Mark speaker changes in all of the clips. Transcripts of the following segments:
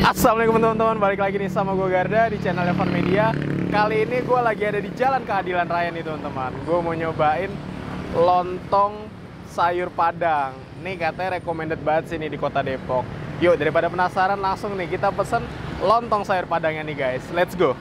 Speaker 1: Assalamualaikum teman-teman, balik lagi nih sama gue Garda di channel Evan Media. Kali ini gue lagi ada di Jalan Keadilan Raya nih teman-teman. Gue mau nyobain lontong sayur padang. Nih katanya recommended banget sih nih di kota Depok. Yuk daripada penasaran langsung nih kita pesen lontong sayur padangnya nih guys. Let's go.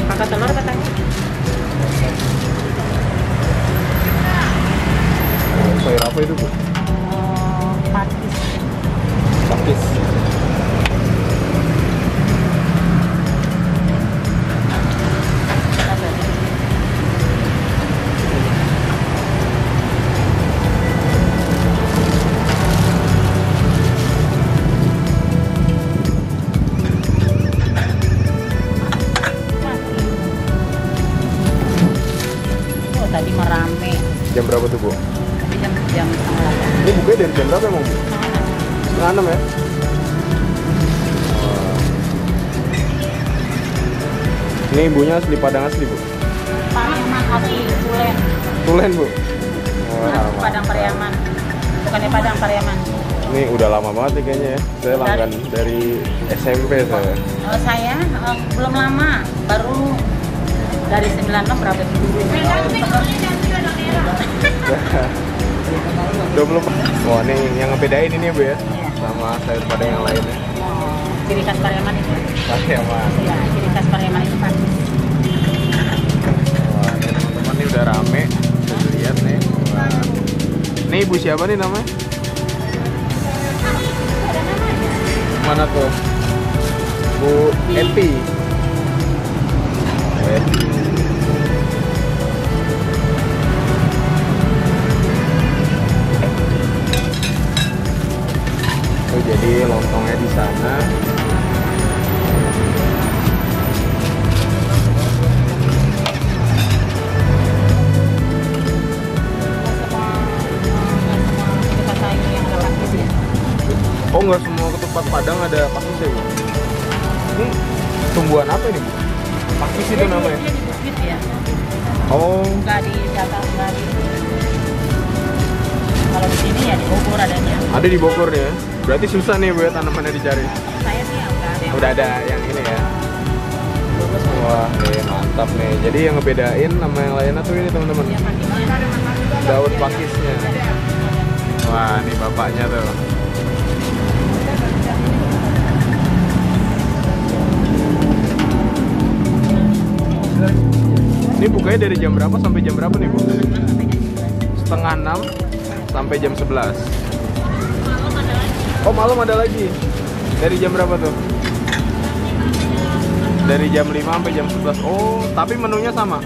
Speaker 2: Pakai telur katanya.
Speaker 1: Sayur apa itu, Bu?
Speaker 2: Pakis.
Speaker 1: Pakis.
Speaker 2: Tadi merame.
Speaker 1: Jam berapa tuh, Bu?
Speaker 2: Tadi jam setengah 8.
Speaker 1: Ini bukanya dari jam berapa emang, Bu? Setengah 6 ya? Ini ibunya asli Padang asli, Bu?
Speaker 2: Pariaman asli, Tulen.
Speaker 1: Tulen, Bu?
Speaker 2: Padang Pariaman. Bukannya Padang Pariaman.
Speaker 1: Ini udah lama banget nih kayaknya ya. Saya langgan dari SMP saya.
Speaker 2: Saya belum lama, baru dari 96 berapa itu?
Speaker 1: 20. Wah, nih yang ngebedain ini, Bu ya?
Speaker 2: Iya.
Speaker 1: Sama sayur padang yang lainnya.
Speaker 2: Ciri khas Pariaman itu.
Speaker 1: Pariaman.
Speaker 2: Iya, ciri khas Pariaman itu pakis.
Speaker 1: Wah, ini teman-teman nih udah rame. Bisa lihat nih. Wah. Ini ibu siapa nih namanya? Mana tuh? Bu Eti. Bu Eti. Tuh, jadi lontongnya di sana. Oh, nggak semua ketupat Padang ada pakis ya, Bu? Ini tumbuhan apa ini, Bu? Pakis itu namanya?
Speaker 2: Dia di Bukit ya.
Speaker 1: Oh,
Speaker 2: Nggak di Jakarta, nggak di. Kalau di sini ya di Bogor adanya.
Speaker 1: ada di Bogor ya? Berarti susah nih buat tanamannya dicari.
Speaker 2: Saya sih ya udah ada.
Speaker 1: Udah ada yang ini ya? Wah, nih mantap nih. Jadi yang ngebedain sama yang lainnya tuh ini teman-teman.
Speaker 2: Ya, pakisnya.
Speaker 1: Daun pakisnya. Wah, nih bapaknya tuh. Ini bukanya dari jam berapa sampai jam berapa nih, Bu? Setengah 6 sampai jam 11. Oh, malam ada lagi. Dari jam berapa tuh? Dari jam 5 sampai jam 11. Oh, tapi menunya sama?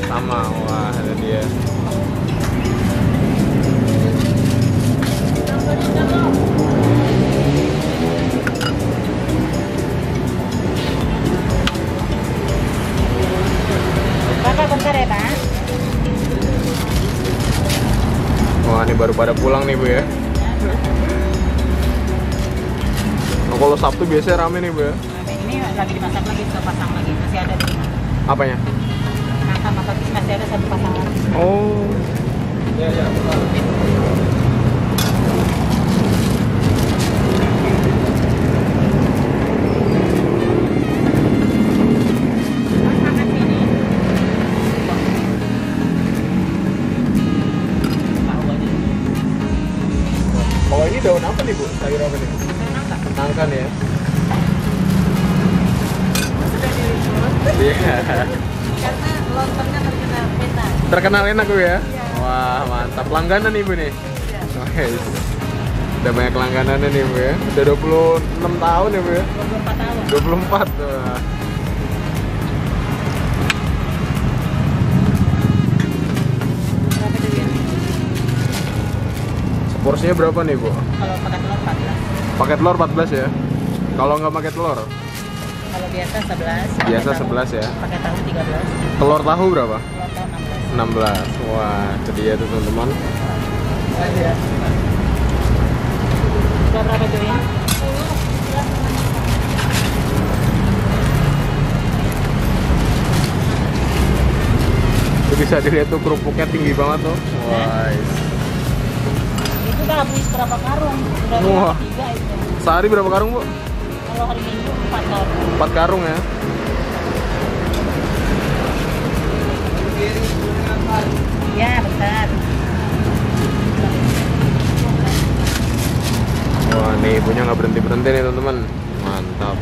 Speaker 1: Sama. Wah, ada dia.
Speaker 2: Kakak bentar ya, Pak.
Speaker 1: Wah, ini baru pada pulang nih, Bu ya. Oh, kalau Sabtu biasanya rame nih, Bu ya.
Speaker 2: Nah, ini lagi dimasak lagi, satu pasang lagi. Masih ada di
Speaker 1: Apanya?
Speaker 2: nah, sama pakis masih ada satu pasang lagi.
Speaker 1: Oh. Ya, ya. Oh, ini daun apa nih, Bu? Sayur apa nih? Nangka ya. Iya.
Speaker 2: Karena lontongnya terkenal enak.
Speaker 1: Terkenal enak, Bu ya? Wah, mantap. Langganan nih, Bu nih. Oke. Udah banyak langganannya nih, Bu ya. Udah 26 tahun ya, Bu ya?
Speaker 2: 24 tahun.
Speaker 1: 24. Wah.
Speaker 2: Berapa durian?
Speaker 1: Porsinya berapa nih, Bu?
Speaker 2: Kalau pakai telur 14.
Speaker 1: Pakai telur 14 ya? Kalau nggak pakai telur?
Speaker 2: Kalau biasa 11.
Speaker 1: Biasa
Speaker 2: pakai
Speaker 1: 11 ya?
Speaker 2: Pakai tahu 13.
Speaker 1: Telur tahu berapa?
Speaker 2: Telur tahu
Speaker 1: 16. Wah, itu dia tuh teman-teman.
Speaker 2: 16. Udah berapa join?
Speaker 1: Itu bisa dilihat tuh kerupuknya tinggi banget tuh. Wah.
Speaker 2: Itu udah habis berapa karung? Udah
Speaker 1: Wah.
Speaker 2: 3 itu.
Speaker 1: Sehari berapa karung, Bu?
Speaker 2: Kalau hari Minggu 4 karung.
Speaker 1: 4 karung ya.
Speaker 2: Ya, bentar.
Speaker 1: Wah, nih ibunya nggak berhenti-berhenti nih, teman-teman. Mantap.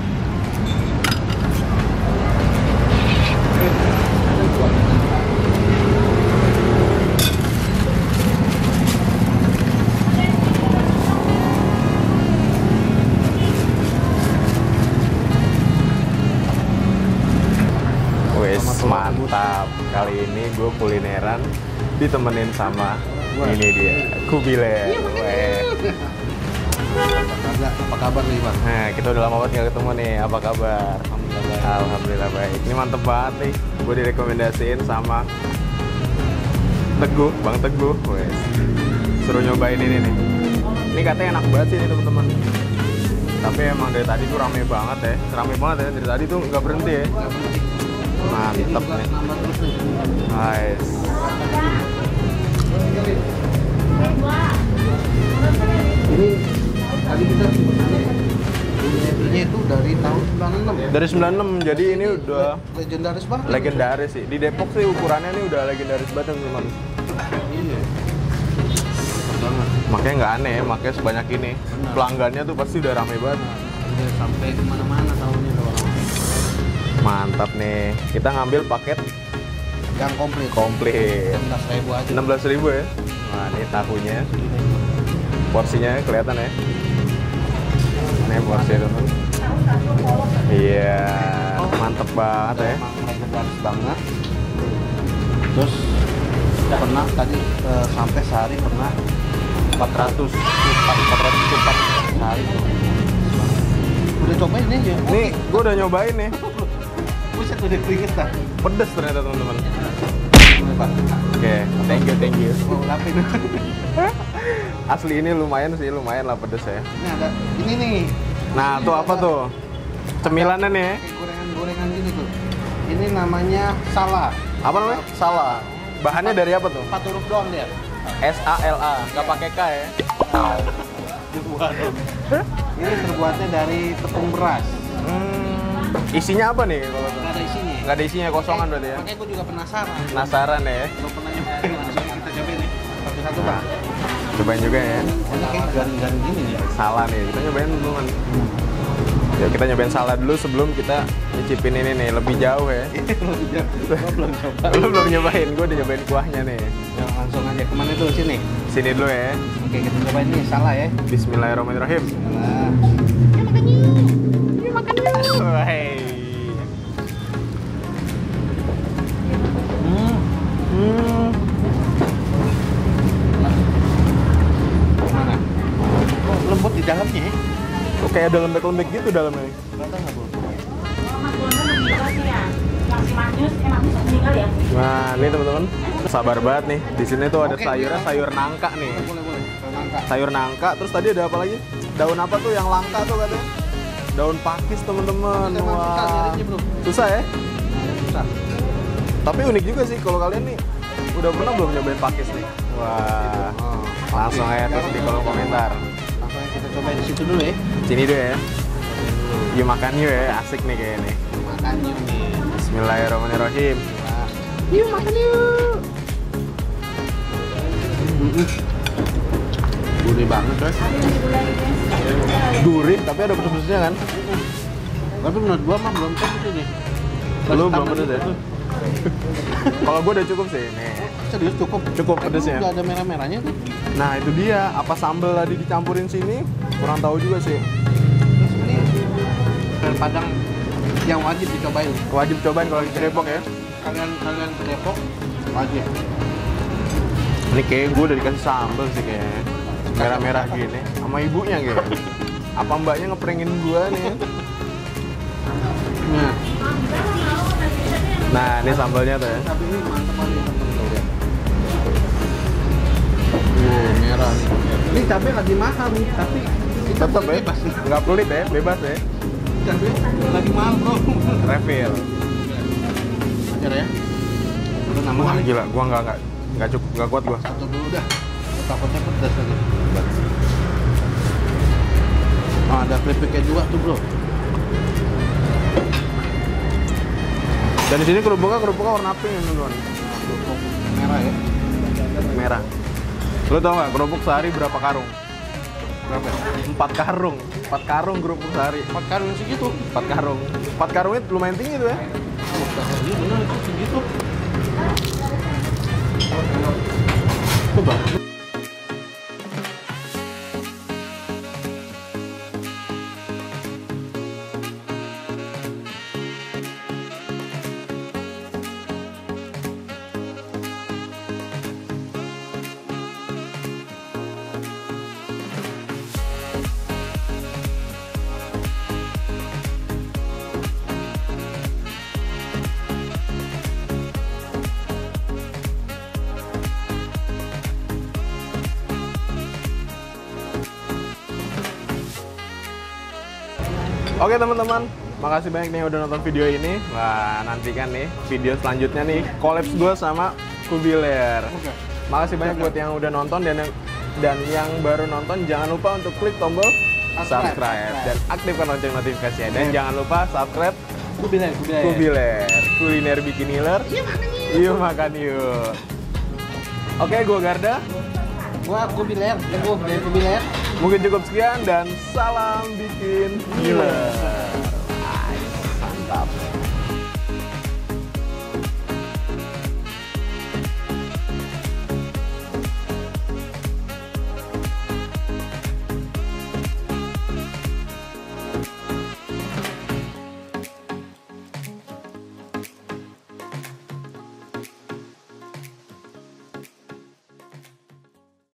Speaker 1: Mantap. Kali ini gue kulineran ditemenin sama ini dia, Kubilen.
Speaker 3: Apa kabar nih, Bang?
Speaker 1: Nah, kita udah lama banget nggak ketemu nih. Apa kabar? Alhamdulillah baik. Ini mantep banget nih. Gue direkomendasiin sama Teguh, Bang Teguh. Wes. Suruh nyobain ini nih. Ini katanya enak banget sih nih, teman-teman. Tapi emang dari tadi tuh rame banget ya. Rame banget ya. Dari tadi tuh nggak berhenti ya. Mantep nih. Nice.
Speaker 3: Ini tadi kita ini itu dari tahun 96.
Speaker 1: Dari 96, jadi ini udah
Speaker 3: Legendaris banget.
Speaker 1: legendaris sih. Di Depok sih ukurannya ini udah legendaris banget, teman.
Speaker 3: Iya.
Speaker 1: Makanya nggak aneh, makanya sebanyak ini. Pelanggannya tuh pasti udah rame banget.
Speaker 3: Udah sampai kemana-mana tahunnya doang.
Speaker 1: Mantap nih. Kita ngambil paket
Speaker 3: Yang komplit.
Speaker 1: komplit.
Speaker 3: 16.000 aja.
Speaker 1: 16.000 ya. Nah, ini tahunya. Porsinya kelihatan ya. Ini porsinya, teman. Iya, mantep banget ya.
Speaker 3: Emang legendaris banget. Terus pernah tadi sampai sehari pernah 400 cupat sehari tuh. Udah cobain aja.
Speaker 1: Nih, gue udah nyobain nih.
Speaker 3: Buset, udah keringetan.
Speaker 1: Pedes ternyata, teman-teman.
Speaker 3: Boleh, Pak.
Speaker 1: Oke, thank you.
Speaker 3: Mau lapin.
Speaker 1: Asli ini lumayan sih, lumayan lah pedes ya.
Speaker 3: Ini ada ini nih.
Speaker 1: Nah, tuh apa tuh? Cemilannya nih.
Speaker 3: Kayak gorengan-gorengan gini tuh. Ini namanya sala.
Speaker 1: Apa namanya? Salah. Bahannya dari apa tuh?
Speaker 3: 4 huruf doang dia.
Speaker 1: SALA, nggak pakai K ya?
Speaker 3: Ini terbuatnya dari tepung beras.
Speaker 1: Isinya apa nih kalau tuh?
Speaker 3: Nggak ada isinya.
Speaker 1: Nggak ada isinya, kosongan berarti ya?
Speaker 3: Makanya gue juga penasaran.
Speaker 1: Penasaran ya?
Speaker 3: Belum pernah nyobain, langsung kita cobain nih. Satu-satu, Bang.
Speaker 1: Cobain juga ya.
Speaker 3: Ini kayak garing-garing gini nih.
Speaker 1: Salah nih, kita nyobain dulu kan. Ya, kita nyobain salah dulu sebelum kita nyicipin ini nih, lebih jauh ya.
Speaker 3: Gue belum coba.
Speaker 1: Lu belum nyobain, gue udah nyobain kuahnya nih.
Speaker 3: Ya, langsung aja kemana tuh sini.
Speaker 1: Sini dulu ya.
Speaker 3: Oke, kita cobain nih salah ya.
Speaker 1: Bismillahirrahmanirrahim.
Speaker 3: Nah,
Speaker 1: Hei.
Speaker 3: gimana? Oh, lembut di dalamnya ya?
Speaker 1: Kok kayak ada lembek-lembek gitu dalamnya?
Speaker 3: Kelihatan nggak, Bro?
Speaker 1: Nah, ini teman-teman, sabar banget nih. Di sini tuh ada
Speaker 3: Oke,
Speaker 1: sayurnya,
Speaker 3: iya.
Speaker 1: sayur nangka nih.
Speaker 3: Boleh. Nangka.
Speaker 1: Sayur nangka, terus tadi ada apa lagi? Daun apa tuh yang langka tuh katanya? Daun pakis, teman-teman.
Speaker 3: Kita emang susah
Speaker 1: Wah.
Speaker 3: nyarinya, Bro.
Speaker 1: Susah ya?
Speaker 3: Susah.
Speaker 1: Tapi unik juga sih kalau kalian nih udah pernah belum nyobain pakis nih? Wah.
Speaker 3: Oh,
Speaker 1: Langsung
Speaker 3: oke.
Speaker 1: aja tulis di kolom komentar.
Speaker 3: Langsung aja kita cobain di situ dulu ya.
Speaker 1: Sini dulu ya. Yuk makan yuk ya, asik nih kayaknya nih.
Speaker 3: Makan yuk nih.
Speaker 1: Bismillahirrahmanirrahim.
Speaker 3: Wah.
Speaker 1: Yuk makan yuk.
Speaker 3: Gurih banget, guys.
Speaker 1: Gurih, tapi ada pedes-pedesnya kan?
Speaker 3: Tapi menurut gua mah belum cukup ini.
Speaker 1: Lu belum pedes ya? Kalau gue udah cukup sih, nih.
Speaker 3: Serius cukup?
Speaker 1: Cukup
Speaker 3: Kan
Speaker 1: pedesnya.
Speaker 3: Udah ada merah-merahnya tuh.
Speaker 1: Nah itu dia, apa sambal tadi dicampurin sini? Kurang tahu juga sih.
Speaker 3: Terus ini dan Padang yang wajib dicobain.
Speaker 1: Wajib cobain kalau di Depok ya.
Speaker 3: Kalian ke Depok wajib.
Speaker 1: Ini kayak gue udah dikasih sambal sih kayaknya. merah-merah gini sama ibunya gitu. Apa mbaknya ngeprankin gua nih? Nah, ini sambalnya tuh ya.
Speaker 3: Tapi ini mantap banget teman-teman ya. Merah nih. Ini cabai lagi mahal nih, tapi kita
Speaker 1: Tetap ya,
Speaker 3: bebas.
Speaker 1: nggak pelit ya, bebas ya.
Speaker 3: Cabai lagi mahal bro.
Speaker 1: Refill.
Speaker 3: Ajar ya. Udah nambah
Speaker 1: Wah
Speaker 3: kali.
Speaker 1: gila, gua nggak cukup, nggak kuat gua.
Speaker 3: Satu dulu dah. Takutnya pedas lagi. Oh, ada keripiknya juga tuh bro.
Speaker 1: Dan di sini kerupuknya warna pink ya teman-teman.
Speaker 3: Kerupuk merah ya.
Speaker 1: Merah. Lo tau nggak kerupuk sehari berapa karung?
Speaker 3: Berapa?
Speaker 1: 4 karung. 4 karung kerupuk sehari.
Speaker 3: 4 karung segitu.
Speaker 1: 4 karung. 4 karung itu lumayan tinggi tuh ya.
Speaker 3: Iya bener itu segitu. Coba.
Speaker 1: Oke teman-teman, makasih banyak nih yang udah nonton video ini. Wah, nantikan nih video selanjutnya nih collabs gue sama Kubiler.
Speaker 3: Oke.
Speaker 1: Makasih banyak buat yang udah nonton dan yang baru nonton, jangan lupa untuk klik tombol subscribe dan aktifkan lonceng notifikasinya. Dan jangan lupa subscribe
Speaker 3: Kubiler.
Speaker 1: Kubiler, kuliner bikiniler. Yuk makan yuk. Oke, gue Garda.
Speaker 3: Gua Kubiler. Kubiler.
Speaker 1: Mungkin cukup sekian dan salam bikin gila.